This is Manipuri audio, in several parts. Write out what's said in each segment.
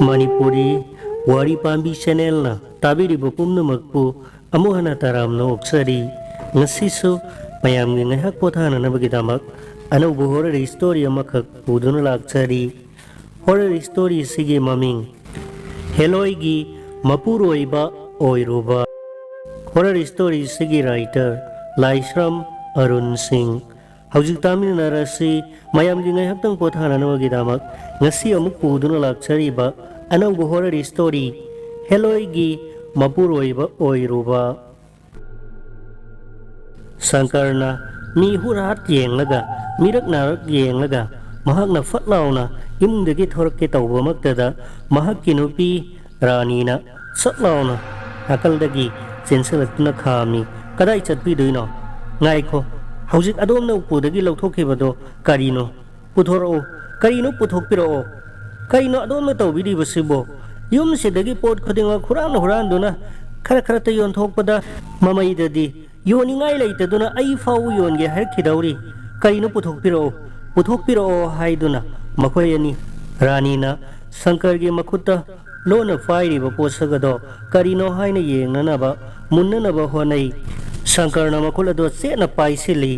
Manipuri Wari Pambi Channel na tabiri bupum na magpo amo hana taram na oksari ngasiso mayam ng ngahak pothana na bagitamak ano bu horror story makak pudun laksari horror story sige maming Heloi gi mapuro iba oiruba horror story sige writer Laishram Arun Singh Haujik tamin narasi mayam ng ngahak tang pothana na bagitamak ngasi amuk pudun laksari ba ano bu horror story Heloi gi mapuroiba oiruba Sangkarna mi hurat yenglaga mirak narak yenglaga mahak na fatlauna imungdagi thorke tawba magtada mahak kinupi ranina satlauna akaldagi sensalatna khami kadai chatpi duino ngai ko haujik adom na upudagi lauthokibado karino puthoro karino puthokpiro karino adom na tawbidi basibo yum sidagi pot khodinga khuran duna khara ta yon thokpada mamai dadi yoningai leitaduna ai fau yonge har khidauri karino puthokpiro haiduna makhoi ani ranina shankar ge makhutta lona fairi ba posagado karino haina yengnana ba munnana ba honai shankar na makhulado sena paisili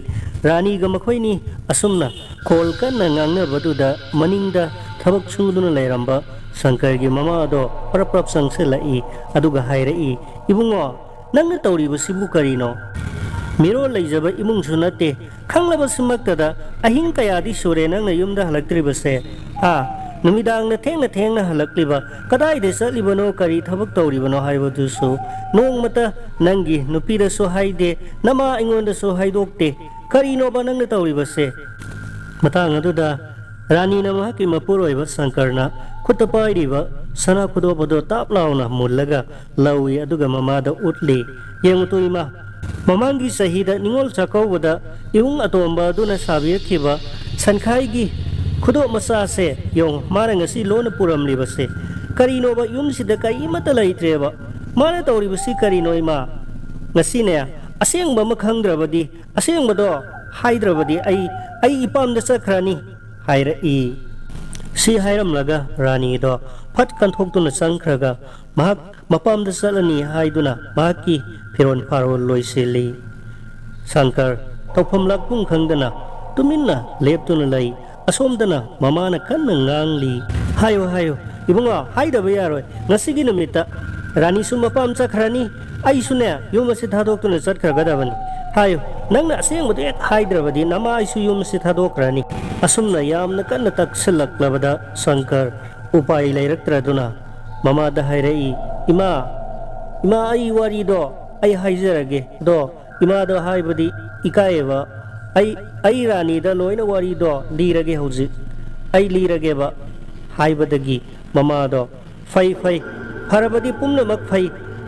rani ga makhoi ni asumna kolkan na ngangna baduda maningda thabak suduna leiramba Shankar gi mama do prap sangselai aduga hairai ibungo nangna tawriba sibu karino miro leijaba imung sunate khanglaba simaktada ahin kayadi sure nangna yumda halaktriba se numidang na thengna halakliba kadai de salibano kari thabak tawribano haibadu so nong mata nangi nupida so haide nama ingonda so haidokte karino ba nangna tawriba se matang aduda Rani na mahaki mapuroiba Sangkarna kutapairiba sana kudobodo taplauna mulaga lawi aduga mamada utli yang utuima mamangi sahida ningol sakawada iung atomba duna sabiya kiba sankhai kudo masase yung marangasi lona puram libase karino ba yum sida kai mata laitreba mara tawri basi karino ima ngasine aseng ba makhangdrabadi aseng bado haidrabadi ai ipam da sakrani Hairai si hairam laga rani do phat kan thok tu na sangkhraga mahak mapam da salani haiduna mahaki phiron pharo loiseli Shankar tawpham lakpung khangdana tuminna leptuna lai asomdana mamana kanna ngangli hayo ibunga haida bayaroi ngasigi numita rani su mapam sakhrani ai sune yumase thadok tu na satkhraga dabani hayo nangna aseng badu ek haidrabadi nama isu yumase thadokrani asumna yamna kanna taksallaklabada Shankar upai lairakraduna mamada hairai ima ai wari do ai haizarage do ima do haibadi ikaeva ai rani da loina wari do lirage hauji ai lirage ba haibadagi mamado fai harabadi pumna mak fai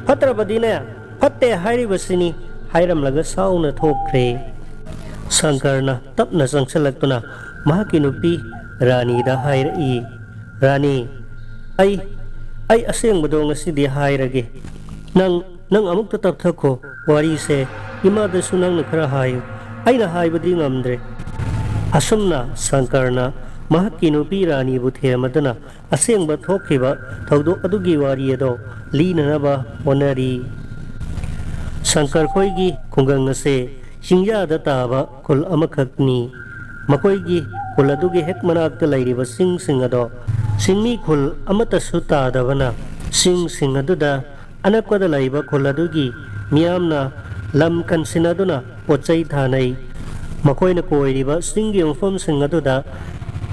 fatrabadi na fatte hairibasini hairam laga sauna thokre Sangkarna tapna sangsalakuna mahaki nupi rani da hairai rani ai aseng bado ngasidi hairage nang amuk tatap thako wari se imada sunang na khara hayo ai na haibadi ngamdre asumna Sangkarna mahaki nupi rani buthe madana aseng ba thokhiba thawdo adugi wari ado lina na ba onari Shankar khoigi kungang nase Singya da taba kul amakakni makoigi kul adugi hek manakta lairiba sing ado singmi kul amata suta dabana sing aduda anakwada laiba kul adugi miyamna lam kansinaduna pochai thanai makoina koiriba singi umfam aduda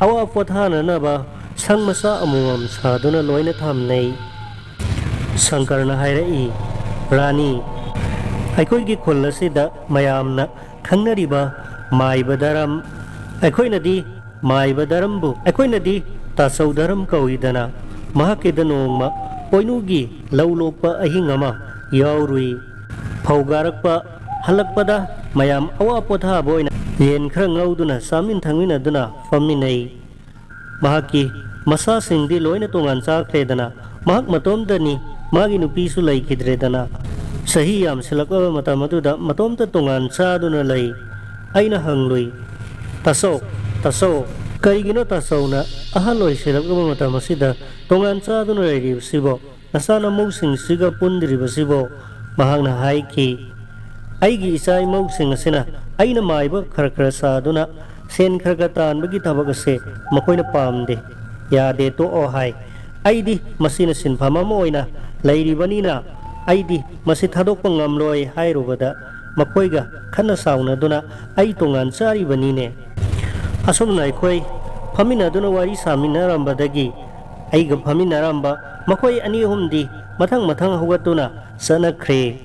awa pothana na ba sangmasa amumam saduna loina thamnei Sangkarna hairai rani Aikoigi kulasida mayamna khangnariba maibadaram aikoinadi maibadarambu aikoinadi tasaudaram kauidana mahakida nongma poinugi laulokpa ahingama yaurui phaugarakpa halakpada mayam awa potha boina yen khra ngauduna samin thangina duna famminai mahaki masa singdi loina tongan chakredana mahak matomdani magi nupi su laikidredana Sahi yam silakwa mata matomta tongan saduna lai aina hanglui taso karigino taso na ahal oisilakaba matam asida tongan chaduna leiribasibo nasana mausingsꯤga pundribasibo mahakna haiki aigi isa imausing asina aina maiba khara saduna sen khara tanbagi thabak ase makoina pamde yade to o hai aidi masina sinphama moina leiribanina aidi masi thadokpa ngamloi hairubada makoiga khana sauna duna ai tongan charibanine asomna aikoi famina duna wari samina rambadagi aiga famina ramba makoi ani humdi mathang hogatuna sana khre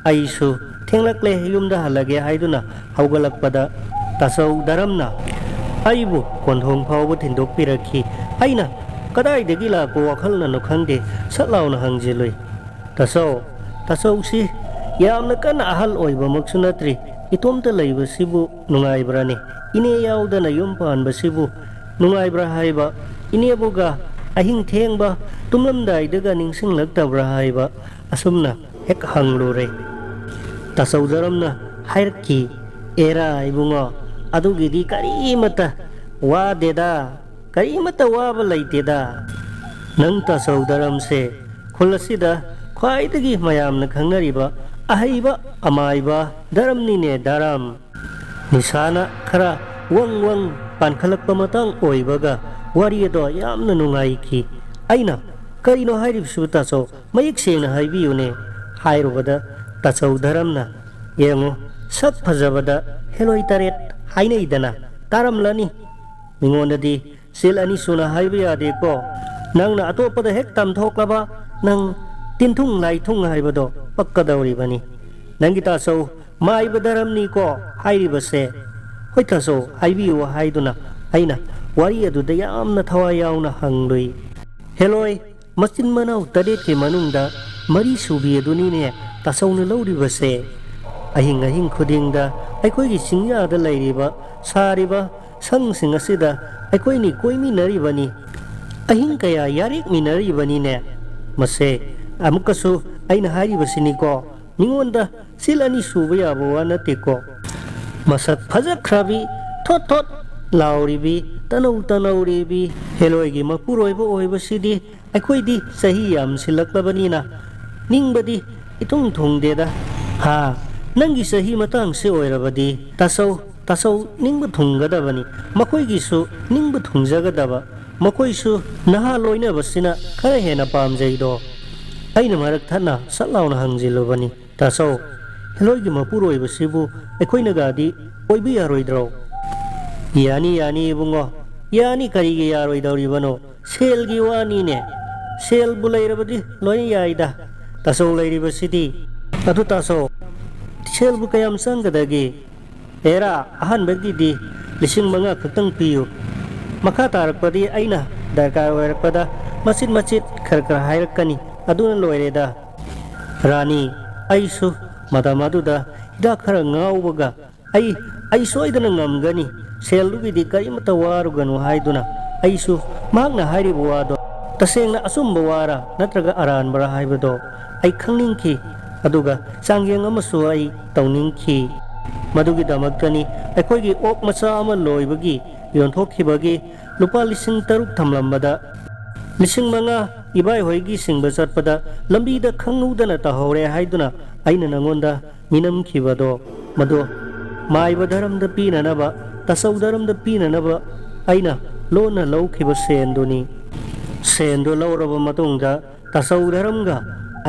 aisu thenglakle yumda halage haiduna haugalakpada tasau daramna aibu konthong phawbu thindok pirakhi aina kadai degi la ko wakhalna no khangde satlauna hangjiloi tasau si yamna kana ahal oiba maksunatri itomta leiba sibu nungaibrani ine yaudana yum panba sibu nungaibra haiba ine boga ahing thengba tumlamdai daga ningsinglaktabra haiba asumna hek hanglure tasau daramna hairki era ibungo adugidi karimata waba laiteda nang tasau daramse khulasida khwaidagi mayamna khangnariba ahaiba amaiba daramnine daram nisana khara wang pankhalakpa matang oibaga wariado yamna nungaiki aina karino hairibsu tasau mayik sengna haibiyune hairubada tasau daramna yengo sak phajabada heloi taret hainaidana taramlani mingondadi sel ani suna haiba yade ko nangna atopada hek tamthoklaba nang tinthung laithung haibado pakkadauribani nangi tasau maiba daramni ko hairibase hoi tasau haibiyu haiduna aina wari aduda yamna thawai yauna hangloi heloi machin manau taret ke manungda mari subi adunine tasauna lauribase ahing khudingda aikoi singya da leiriba sariba sangsing asida aikoi ni koimi naribani ahing kaya yarik minaribani ne mase amukasu aina haribasini ko ningonda silani suba yabo wanate ko masak phajakhrabi thot lauribi tanauribi heloigi mapuroiba oibasidi aikoi di sahi yam silaklabanina ningbadi itung thungdeda ha nangi sahi matang se oirabadi tasau ningba thunggadabani makoigisu ningba thungjagadaba makoisu naha loina basina khara hena pamjaido aina marak thana satlauna hangjilobani tasau heloigi mapuroibasibu aikoina gadi oibi yaroidro yani bungo yani karigi yaroidoribano selgi wani ne sel bulairabadi loi yaida tasau lairibasidi adu tasau selbu kayam sanggadagi era ahan bagidi lising manga khatang piyu makha tarakpadi aina darkar oirakpada macit khar hairakani aduna loireda rani aisu madamaduda hida khara ngaubaga ai soidana ngamgani selugidi karimata waruganu haiduna aisu magna hairibu wado tasengna asumba wara natraga aranbara haibado ai khangningki aduga sangyeng amasu ai tawningki madugi damaktani aikoigi ok macha ama loibagi yonthokkhibagi lupa 6,000 thamlambada 5,000 ibai hoigi singba chatpada lambida khangnudana tahore haiduna aina nangonda minamkhibado madu maiba dharamda pinanaba tasau dharamda pinanaba aina lona laukhiba sendo lauraba matungda tasau dharamga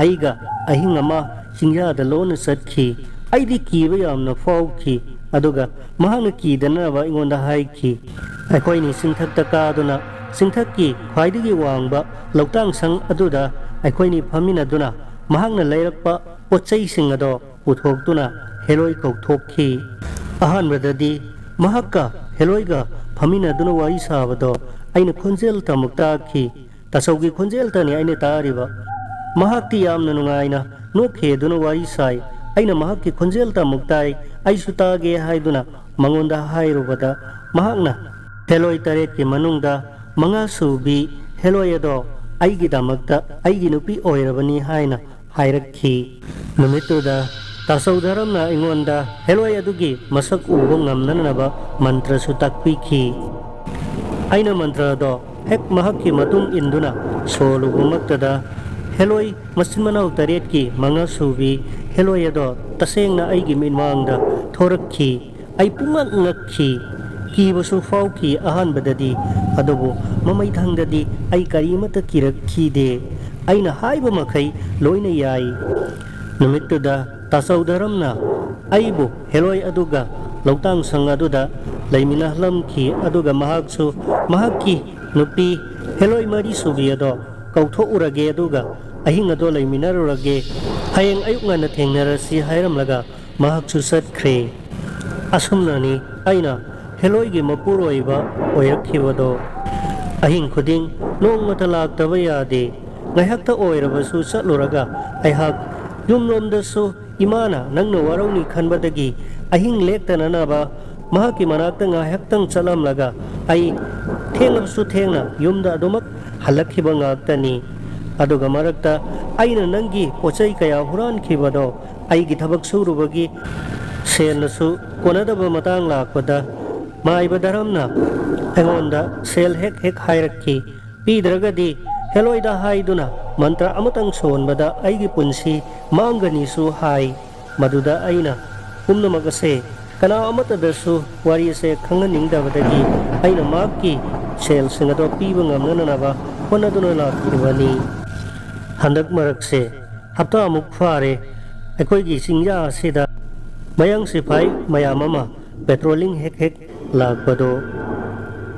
aiga ahingama singjada lona satkhi aidi kiba yamna fawkhi aduga mahana kidanaba ingonda haikhi aikoi ni singthakta kaduna singthakki khwaidigi wangba lautang sang aduda aikoi ni phaminaduna mahakna leirakpa pochai singado puthokduna heloi kauthokhi ahanbadadi mahakka heloiga phaminaduna wari sabado aina khonjel tamuktakhi tasaugi khonjel tani aina tariba mahakti yamna nungaina nokheduna wari sai aina mahakki khonjel tamuktai aisu tage haiduna mangonda hairubada mahakna heloi taret ki manungda manga subi heloi ado aigi damakta aigi nupi oirabani haina hairakhi numituda tasau dharamna ingonda heloi adugi masak ubo ngamnanaba mantra su takpikhi aina mantra do hek mahakki matung induna solugumaktada heloi masin manau taret ki manga subi heloi ado tasengna aigi minmangda thorakki ai pungak ngakki kibasu fauki ahan badadi adubu mamai thangdadi ai karimata kirakki de aina haiba makai loina yai numittuda tasaudaramna aibu heloi aduga lautang sang aduda laiminahlamki aduga mahaksu mahakki nupi heloi mari subi ado kauthourage aduga ahing ado laiminarurage hayeng ayuk ngana thengnarasi hairamlaga mahaksu satkre asumnani aina heloi gi mapuroiba oyakhibado ahing khuding nongmata laktaba yade ngaihakta oirabasu chatluraga aihak yumlomdasu imana nangna warauni khanbadagi ahing lektananaba mahaki manakta ngaihaktang chalamlaga ai thenglabsu thengna yumda adumak halakhiba ngaktani aduga marakta aina nangi pochai kaya huran khibado aigi thabak surubagi selnasu konadaba matang lakpada maiba daramna engonda sel hek hairakki pidragadi heloida haiduna mantra amatang sonbada aigi punsi mangani su hai maduda aina umnamagase kana amatadasu wari se khanganingdabadagi aina makki sel singado piba ngamnanaba honaduna lakibani handak marakse hapta amuk fare aikoigi singya sida mayang sipai mayamama petrolling hek lakbado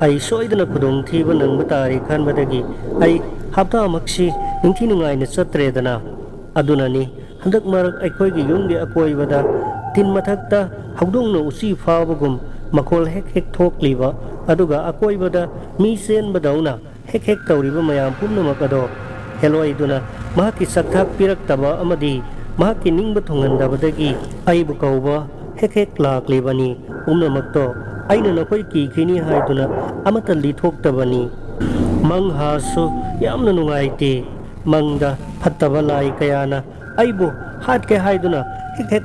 ai soidana khudong thiba nangba tari khanbadagi ai hapta amaksi ningthi nungaina chatredana adunani handak marak aikoigi yumgi akoibada tin mathakta haudongna usi fabagum makhol hek thokliba aduga akoibada mi sen badauna hek tawriba mayam pumnamak ado heloi duna mahaki sakthak piraktaba amadi mahaki ningba thongandabadagi aibu kauba hek laklibani umnamakto aina nakoi ki khini haiduna amata lithoktabani manghasu yamna nungaite mangda phattaba lai kayana aibu hatke haiduna hek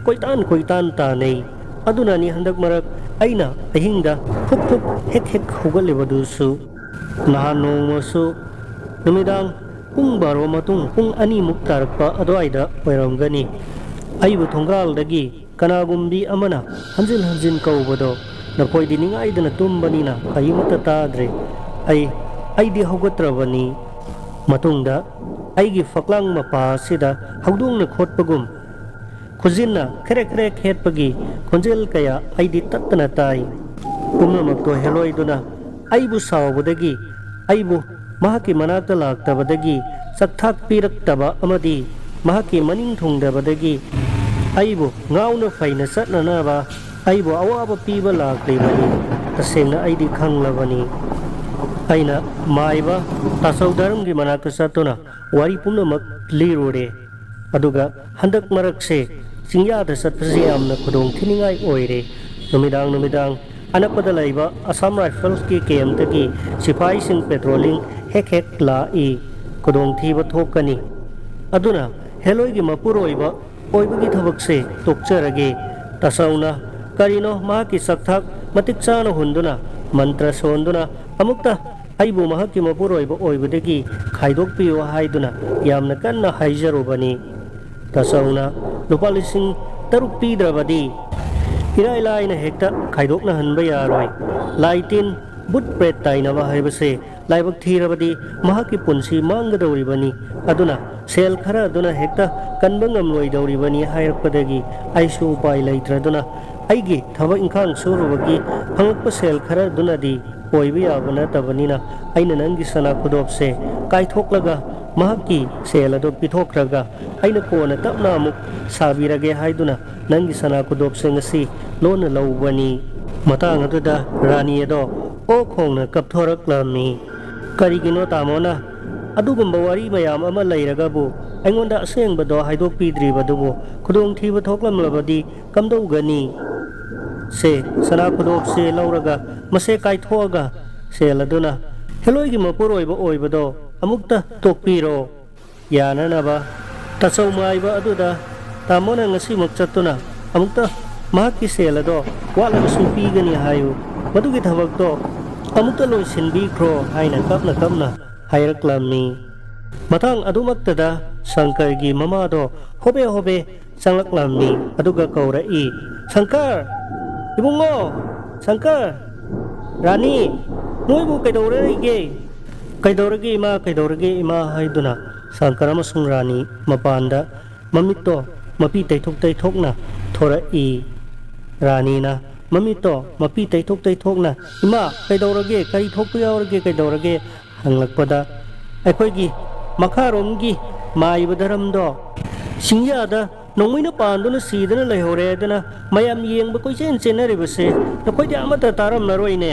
koitan tanei aduna ni handak marak aina ahingda phuk hek hugalibadusu nahanongmasu numidang pung baro matung pung ani muktarakpa adoaida oiramgani aibu thongral-dagi kanagumbi amana hanjin kaubado nakoidi ningaidana tumbanina kayimata tadre aidi haugatrabani matungda aigi faklang mapa sida haudungna khotpagum khujinna khere khetpagi khonjel kaya aidi tattana tai pumnamakto heloiduna aibu sawbadagi aibu mahaki manakta laktabadagi sakthak piraktaba amadi mahaki maning thongdabadagi aibu ngauna faina satnanaba aibu awaba piba laklibani tasengna aidi khanglabani aina maiba tasaudaramgi manakta satuna wari pumnamak lirore aduga handak marakse singyada satpasi amna khudong thiningai oire numidang anakpada laiba Assam Rifles ki KM tagi sipai sing patrolling hek la i khudong thiba thokani aduna heloi gi mapuroiba oibagi thabakse tokcharage tasauna karino ma ki sakthak matik chana hunduna mantra sonduna amukta aibu mahaki mapuroiba oibadagi khaidok piyo haiduna yamna kanna haijarubani tasauna lupa lising taruk pidrabadi irai laina hekta khaidokna hanba yaroi laitin but pret tainaba haibase laibak thirabadi mahaki punsi manggadoribani aduna sel khara aduna hekta kanbangam loidoribani hairpadagi aisu upai laitraduna aigi thaba ingkhang surubagi hangakpa sel khara dunadi oibi yabana tabanina aina nangi sana khudopse kaithoklaga mahaki sel ado pithokraga aina kona tapna amuk sabirage haiduna nangi sana khudopse ngasi lona lawbani matang aduda rani ado o khongna kapthoraklami karigino tamona adugumba wari mayam ama lairagabu aingonda asengba haidok pidribadubu khudong thiba thoklamlabadi kamdogani se sana khudop se lauraga mase kaithoga seladuna heloi gi mapuroiba oibado amukta tokpiro yananaba tasau maiba aduda tamona ngasi makchatuna amukta mahaki selado wala sumpi gani hayu madugi thabakto ꯑꯃꯨꯛꯇ ꯂꯣꯏꯁꯤꯟꯕꯤꯈ꯭ꯔꯣ ꯍꯥꯏꯅ ꯀꯞꯅ ꯍꯥꯏꯔꯛꯂꯝꯃꯤ꯫ ꯃꯊꯪ ꯑꯗꯨꯃꯛꯇꯗ ꯁꯪꯀꯔꯒꯤ ꯃꯃꯥꯗꯣ ꯍꯣꯕꯦ ꯍꯣꯕꯦ ꯆꯪꯂꯛꯂꯝꯃꯤ ꯑꯗꯨꯒ ꯀꯧꯔꯛꯏ, ꯁꯪꯀꯔ, ꯏꯕꯨꯡꯉꯣ, ꯁꯪꯀꯔ, ꯔꯥꯅꯤ, ꯅꯣꯏꯕꯨ ꯀꯩꯗꯧꯔꯤꯒꯦ? ꯀꯩꯗꯧꯔꯒꯦ ꯏꯃꯥ, ꯀꯩꯗꯧꯔꯒꯦ ꯏꯃꯥ ꯍꯥꯏꯗꯨꯅ ꯁꯪꯀꯔ ꯑꯃꯁꯨꯡ ꯔꯥꯅꯤ ꯃꯄꯥꯟꯗ ꯃꯃꯤꯠꯇꯣ ꯃꯄꯤ ꯇꯩꯊꯣꯛꯅ ꯊꯣꯔꯛꯏ꯫ ꯔꯥꯅꯤꯅ ꯃꯃꯤꯠꯇꯣ ꯃꯄꯤ ꯇꯩꯊꯣꯛꯅ ꯏꯃꯥ ꯀꯩꯗꯧꯔꯒꯦ, ꯀꯔꯤ ꯊꯣꯛꯄ ꯌꯥꯎꯔꯒꯦ, ꯀꯩꯗꯧꯔꯒꯦ ꯍꯪꯂꯛꯄꯗ ꯑꯩꯈꯣꯏꯒꯤ ꯃꯈꯥꯔꯣꯝꯒꯤ ꯃꯥꯏꯕ ꯙꯔꯝꯗꯣ ꯆꯤꯡꯌꯥꯗ ꯅꯣꯡꯃꯩꯅ ꯄꯥꯟꯗꯨꯅ ꯁꯤꯗꯨꯅ ꯂꯩꯍꯧꯔꯦ ꯑꯗꯨꯅ ꯃꯌꯥꯝ ꯌꯦꯡꯕ ꯀꯣꯏꯆꯦꯟ ꯆꯦꯟꯅꯔꯤꯕꯁꯦ ꯅꯈꯣꯏꯗꯤ ꯑꯃꯠꯇ ꯇꯥꯔꯝꯂꯔꯣꯏꯅꯦ꯫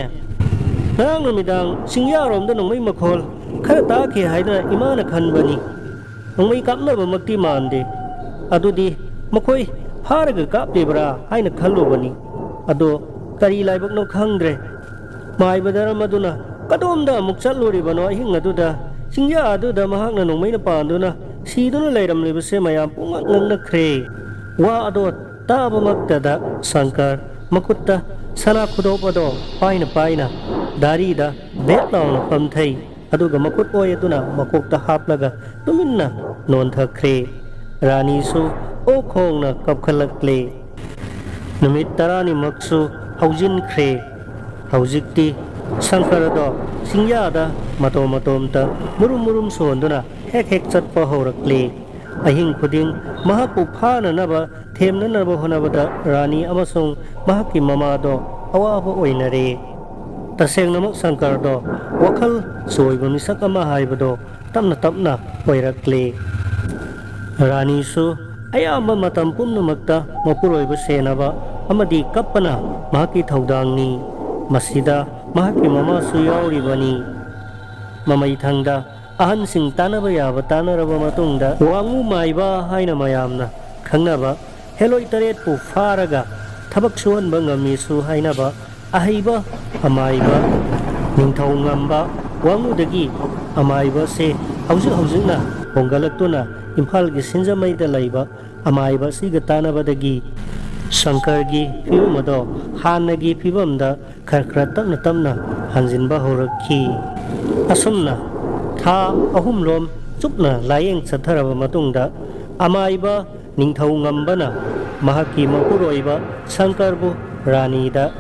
ꯉꯔꯥꯡ ꯅꯨꯃꯤꯗꯥꯡ ꯆꯤꯡꯌꯥꯔꯣꯝꯗ ꯅꯣꯡꯃꯩ ꯃꯈꯣꯜ ꯈꯔ ꯇꯥꯈꯤ ꯍꯥꯏꯗꯨꯅ ꯏꯃꯥꯅ ꯈꯟꯕꯅꯤ꯫ ꯅꯣꯡꯃꯩ ꯀꯥꯞꯅꯕꯃꯛꯇꯤ ꯃꯥꯟꯗꯦ, ꯑꯗꯨꯗꯤ ꯃꯈꯣꯏ ꯐꯥꯔꯒ ꯀꯥꯞꯂꯤꯕ꯭ꯔꯥ ꯍꯥꯏꯅ ꯈꯜꯂꯨꯕꯅꯤ꯫ ꯑꯗꯣ ꯀꯔꯤ ꯂꯥꯏꯕꯛꯅꯣ ꯈꯪꯗ꯭ꯔꯦ, ꯃꯥꯏꯕ ꯙꯔꯝ ꯑꯗꯨꯅ ꯀꯗꯣꯝꯗ ꯑꯃꯨꯛ ꯆꯠꯂꯨꯔꯤꯕꯅꯣ ꯑꯍꯤꯡ ꯑꯗꯨꯗ ꯆꯤꯡꯌꯥ ꯑꯗꯨꯗ ꯃꯍꯥꯛꯅ ꯅꯣꯡꯃꯩꯅ ꯄꯥꯟꯗꯨꯅ ꯁꯤꯗꯨꯅ ꯂꯩꯔꯝꯂꯤꯕꯁꯦ ꯃꯌꯥꯝ ꯄꯨꯡꯉꯛ ꯉꯛꯅꯈ꯭ꯔꯦ꯫ ꯋꯥ ꯑꯗꯣ ꯇꯥꯕꯃꯛꯇꯗ ꯁꯪꯀꯔ ꯃꯈꯨꯠꯇ ꯁꯅꯥ ꯈꯨꯗꯣꯞ ꯑꯗꯣ ꯄꯥꯏꯅ ꯗꯥꯔꯤꯗ ꯚꯦꯠ ꯂꯥꯎꯅ ꯄꯝꯊꯩ ꯑꯗꯨꯒ ꯃꯈꯨꯠ ꯑꯣꯏ ꯑꯗꯨꯅ ꯃꯀꯣꯛꯇ ꯍꯥꯞꯂꯒ ꯇꯨꯃꯤꯟꯅ ꯅꯣꯟꯊꯈ꯭ꯔꯦ꯫ ꯔꯥꯅꯤꯁꯨ ꯑꯣꯛ ꯈꯣꯡꯅ ꯀꯞꯈꯠꯂꯛꯂꯦ꯫ ꯅꯨꯃꯤꯠ 10ꯅꯤꯃꯛꯁꯨ ꯍꯧꯖꯤꯟꯈ꯭ꯔꯦ꯫ ꯍꯧꯖꯤꯛꯇꯤ ꯁꯪꯀꯔꯗꯣ ꯆꯤꯡꯌꯥꯗ ꯃꯇꯣꯝꯇ ꯃꯨꯔꯨꯝ ꯁꯣꯟꯗꯨꯅ ꯍꯦꯛ ꯆꯠꯄ ꯍꯧꯔꯛꯂꯦ꯫ ꯑꯍꯤꯡ ꯈꯨꯗꯤꯡ ꯃꯍꯥꯛꯄꯨ ꯐꯥꯅꯅꯕ ꯊꯦꯝꯅꯅꯕ ꯍꯣꯠꯅꯕꯗ ꯔꯥꯅꯤ ꯑꯃꯁꯨꯡ ꯃꯍꯥꯛꯀꯤ ꯃꯃꯥꯗꯣ ꯑꯋꯥꯕ ꯑꯣꯏꯅꯔꯦ꯫ ꯇꯁꯦꯡꯅꯃꯛ ꯁꯪꯀꯔꯗꯣ ꯋꯥꯈꯜ ꯆꯣꯏꯕ ꯃꯤꯁꯛ ꯑꯃ ꯍꯥꯏꯕꯗꯣ ꯇꯞꯅ ꯑꯣꯏꯔꯛꯂꯦ꯫ ꯔꯥꯅꯤꯁꯨ ꯑꯌꯥꯝꯕ ꯃꯇꯝ ꯄꯨꯝꯅꯃꯛꯇ ꯃꯄꯨꯔꯣꯏꯕ ꯁꯦꯟꯅꯕ ꯑꯃꯗꯤ ꯀꯞꯄꯅ ꯃꯍꯥꯛꯀꯤ ꯊꯧꯗꯥꯡꯅꯤ꯫ ꯃꯁꯤꯗ ꯃꯍꯥꯛꯀꯤ ꯃꯃꯥꯁꯨ ꯌꯥꯎꯔꯤꯕꯅꯤ꯫ ꯃꯃꯩꯊꯪꯗ ꯑꯍꯟꯁꯤꯡ ꯇꯥꯟꯅꯕ ꯌꯥꯕ ꯇꯥꯟꯅꯔꯕ ꯃꯇꯨꯡꯗ ꯋꯥꯡꯉꯨ ꯃꯥꯏꯕ ꯍꯥꯏꯅ ꯃꯌꯥꯝꯅ ꯈꯪꯅꯕ ꯍꯦꯂꯣꯏ ꯇꯔꯦꯠꯄꯨ ꯐꯥꯔꯒ ꯊꯕꯛ ꯁꯨꯍꯟꯕ ꯉꯝꯃꯤꯁꯨ ꯍꯥꯏꯅꯕ ꯑꯍꯩꯕ ꯑꯃꯥꯏꯕ ꯅꯤꯡꯊꯧꯉꯝꯕ ꯋꯥꯡꯉꯨꯗꯒꯤ ꯑꯃꯥꯏꯕꯁꯦ ꯍꯧꯖꯤꯛꯅ ꯍꯣꯡꯒꯠꯂꯛꯇꯨꯅ ꯏꯝꯐꯥꯜꯒꯤ ꯁꯤꯡꯖꯃꯩꯗ ꯂꯩꯕ ꯑꯃꯥꯏꯕ ꯑꯁꯤꯒ ꯇꯥꯟꯅꯕꯗꯒꯤ ꯁꯪꯀꯔꯒꯤ ꯐꯤꯕꯝ ꯑꯗꯣ ꯍꯥꯟꯅꯒꯤ ꯐꯤꯕꯝꯗ ꯈꯔ ꯇꯞꯅ ꯍꯟꯖꯤꯟꯕ ꯍꯧꯔꯛꯈꯤ꯫ ꯑꯁꯨꯝꯅ ꯊꯥ 3 ꯆꯨꯞꯅ ꯂꯥꯌꯦꯡ ꯆꯠꯊꯔꯕ ꯃꯇꯨꯡꯗ ꯑꯃꯥꯏꯕ ꯅꯤꯡꯊꯧꯉꯝꯕꯅ ꯃꯍꯥꯛꯀꯤ ꯃꯄꯨꯔꯣꯏꯕ ꯁꯪꯀꯔꯕꯨ ꯔꯥꯅꯤꯗ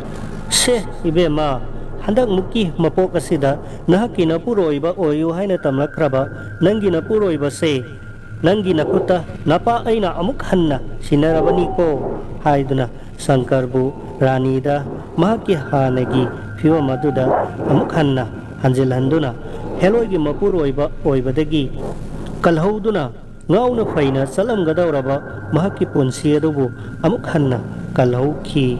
ꯁꯦ ꯏꯕꯦꯝꯃ, ꯍꯟꯗꯛꯃꯨꯛꯀꯤ ꯃꯄꯣꯛ ꯑꯁꯤꯗ ꯅꯍꯥꯛꯀꯤ ꯅꯄꯨꯔꯣꯏꯕ ꯑꯣꯏꯌꯨ ꯍꯥꯏꯅ ꯇꯝꯂꯛꯈ꯭ꯔꯕ ꯅꯪꯒꯤ ꯅꯄꯨꯔꯣꯏꯕꯁꯦ ꯅꯪꯒꯤ ꯅꯈꯨꯠꯇ ꯅꯄꯥ ꯑꯩꯅ ꯑꯃꯨꯛ ꯍꯟꯅ ꯁꯤꯟꯅꯔꯕꯅꯤꯀꯣ ꯍꯥꯏꯗꯨꯅ ꯁꯪꯀꯔꯕꯨ ꯔꯥꯅꯤꯗ ꯃꯍꯥꯛꯀꯤ ꯍꯥꯟꯅꯒꯤ ꯐꯤꯕꯝ ꯑꯗꯨꯗ ꯑꯃꯨꯛ ꯍꯟꯅ ꯍꯟꯖꯤꯜꯍꯟꯗꯨꯅ ꯍꯦꯂꯣꯏꯒꯤ ꯃꯄꯨꯔꯣꯏꯕ ꯑꯣꯏꯕꯗꯒꯤ ꯀꯜꯍꯧꯗꯨꯅ ꯉꯥꯎꯅ ꯐꯩꯅ ꯆꯠꯂꯝꯒꯗꯧꯔꯕ ꯃꯍꯥꯛꯀꯤ ꯄꯨꯟꯁꯤ ꯑꯗꯨꯕꯨ ꯑꯃꯨꯛ ꯍꯟꯅ ꯀꯜꯍꯧꯈꯤ꯫